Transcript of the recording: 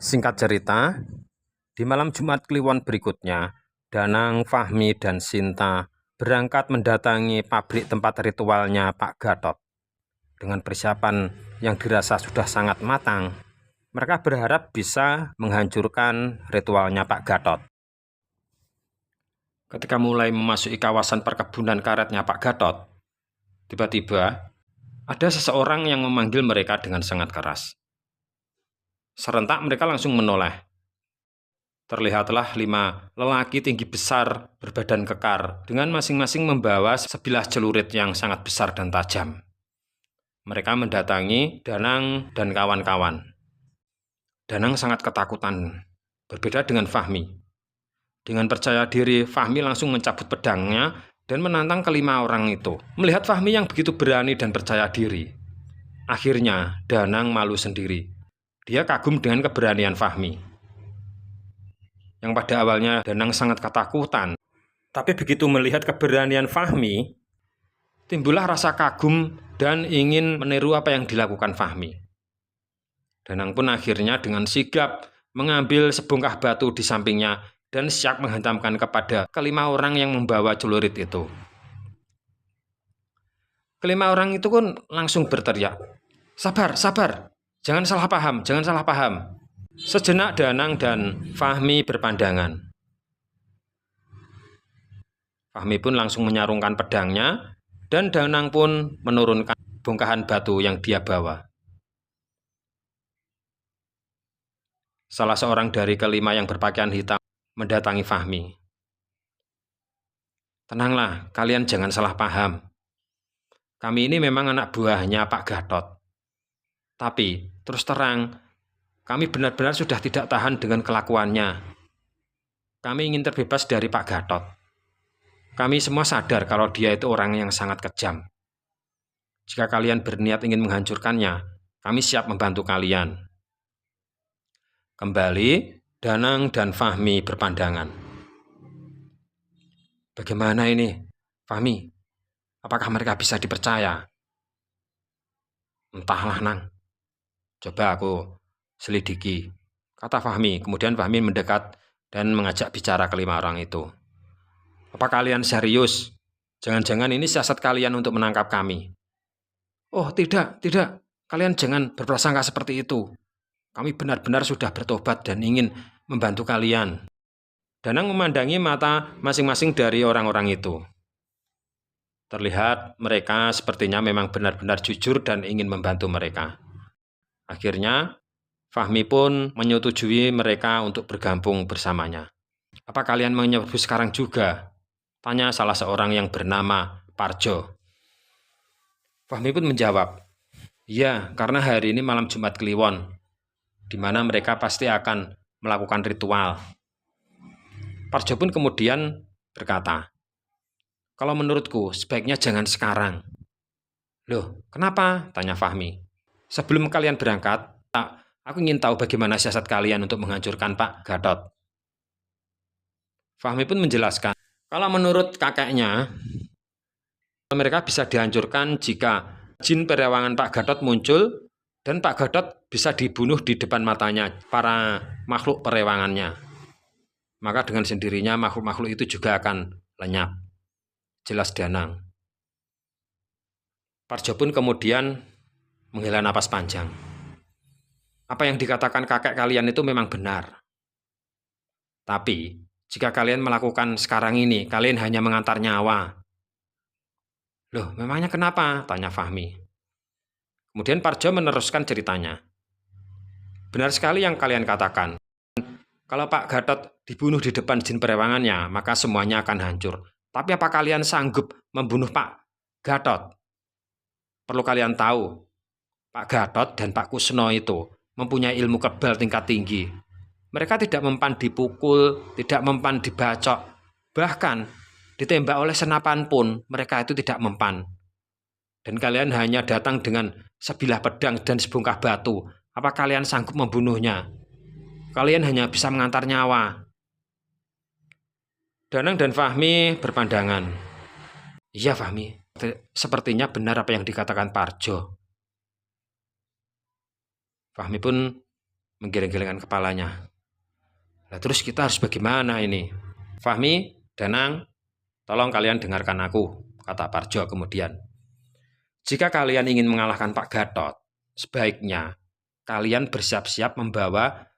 Singkat cerita, di malam Jumat Kliwon berikutnya, Danang, Fahmi, dan Sinta berangkat mendatangi pabrik tempat ritualnya Pak Gatot. Dengan persiapan yang dirasa sudah sangat matang, mereka berharap bisa menghancurkan ritualnya Pak Gatot. Ketika mulai memasuki kawasan perkebunan karetnya Pak Gatot, tiba-tiba ada seseorang yang memanggil mereka dengan sangat keras. Serentak mereka langsung menoleh. Terlihatlah 5 lelaki tinggi besar berbadan kekar dengan masing-masing membawa sebilah celurit yang sangat besar dan tajam. Mereka mendatangi Danang dan kawan-kawan. Danang sangat ketakutan, berbeda dengan Fahmi. Dengan percaya diri, Fahmi langsung mencabut pedangnya dan menantang kelima orang itu. Melihat Fahmi yang begitu berani dan percaya diri, akhirnya Danang malu sendiri. Dia kagum dengan keberanian Fahmi. Yang pada awalnya Danang sangat ketakutan, tapi begitu melihat keberanian Fahmi, timbullah rasa kagum dan ingin meniru apa yang dilakukan Fahmi. Danang pun akhirnya dengan sigap mengambil sebongkah batu di sampingnya dan siap menghantamkan kepada kelima orang yang membawa celurit itu. Kelima orang itu pun langsung berteriak, "Sabar, sabar, jangan salah paham, jangan salah paham." Sejenak Danang dan Fahmi berpandangan. Fahmi pun langsung menyarungkan pedangnya dan Danang pun menurunkan bongkahan batu yang dia bawa. Salah seorang dari kelima yang berpakaian hitam mendatangi Fahmi. "Tenanglah, kalian jangan salah paham. Kami ini memang anak buahnya Pak Gatot. Tapi, terus terang, kami benar-benar sudah tidak tahan dengan kelakuannya. Kami ingin terbebas dari Pak Gatot. Kami semua sadar kalau dia itu orang yang sangat kejam. Jika kalian berniat ingin menghancurkannya, kami siap membantu kalian." Kembali, Danang dan Fahmi berpandangan. "Bagaimana ini, Fahmi? Apakah mereka bisa dipercaya?" "Entahlah, Nang. Coba aku selidiki," kata Fahmi. Kemudian Fahmi mendekat dan mengajak bicara kelima orang itu. "Apa kalian serius? Jangan-jangan ini siasat kalian untuk menangkap kami?" "Oh, tidak, tidak. Kalian jangan berprasangka seperti itu. Kami benar-benar sudah bertobat dan ingin membantu kalian." Danang memandangi mata masing-masing dari orang-orang itu. Terlihat mereka sepertinya memang benar-benar jujur dan ingin membantu mereka. Akhirnya, Fahmi pun menyetujui mereka untuk bergabung bersamanya. "Apa kalian menyerbu sekarang juga?" tanya salah seorang yang bernama Parjo. Fahmi pun menjawab, "Iya, karena hari ini malam Jumat Kliwon, di mana mereka pasti akan melakukan ritual." Parjo pun kemudian berkata, "Kalau menurutku sebaiknya jangan sekarang." "Loh, kenapa?" tanya Fahmi. "Sebelum kalian berangkat, aku ingin tahu bagaimana siasat kalian untuk menghancurkan Pak Gatot." Fahmi pun menjelaskan, kalau menurut kakeknya, mereka bisa dihancurkan jika jin perewangan Pak Gatot muncul dan Pak Gatot bisa dibunuh di depan matanya para makhluk perewangannya. Maka dengan sendirinya makhluk-makhluk itu juga akan lenyap. Jelas Danang. Parjo pun kemudian menghela napas panjang. "Apa yang dikatakan kakek kalian itu memang benar. Tapi, jika kalian melakukan sekarang ini, kalian hanya mengantar nyawa." "Loh, memangnya kenapa?" tanya Fahmi. Kemudian Parjo meneruskan ceritanya. "Benar sekali yang kalian katakan. Kalau Pak Gatot dibunuh di depan jin perewangannya, maka semuanya akan hancur. Tapi apa kalian sanggup membunuh Pak Gatot? Perlu kalian tahu, Pak Gatot dan Pak Kusno itu mempunyai ilmu kebal tingkat tinggi. Mereka tidak mempan dipukul, tidak mempan dibacok. Bahkan ditembak oleh senapan pun mereka itu tidak mempan. Dan kalian hanya datang dengan sebilah pedang dan sebongkah batu. Apa kalian sanggup membunuhnya? Kalian hanya bisa mengantar nyawa." Danang dan Fahmi berpandangan. "Iya Fahmi, sepertinya benar apa yang dikatakan Parjo." Fahmi pun menggeleng-gelengkan kepalanya. Nah, terus kita harus bagaimana ini? Fahmi, Danang, tolong kalian dengarkan aku, kata Parjo kemudian. Jika kalian ingin mengalahkan Pak Gatot, sebaiknya kalian bersiap-siap membawa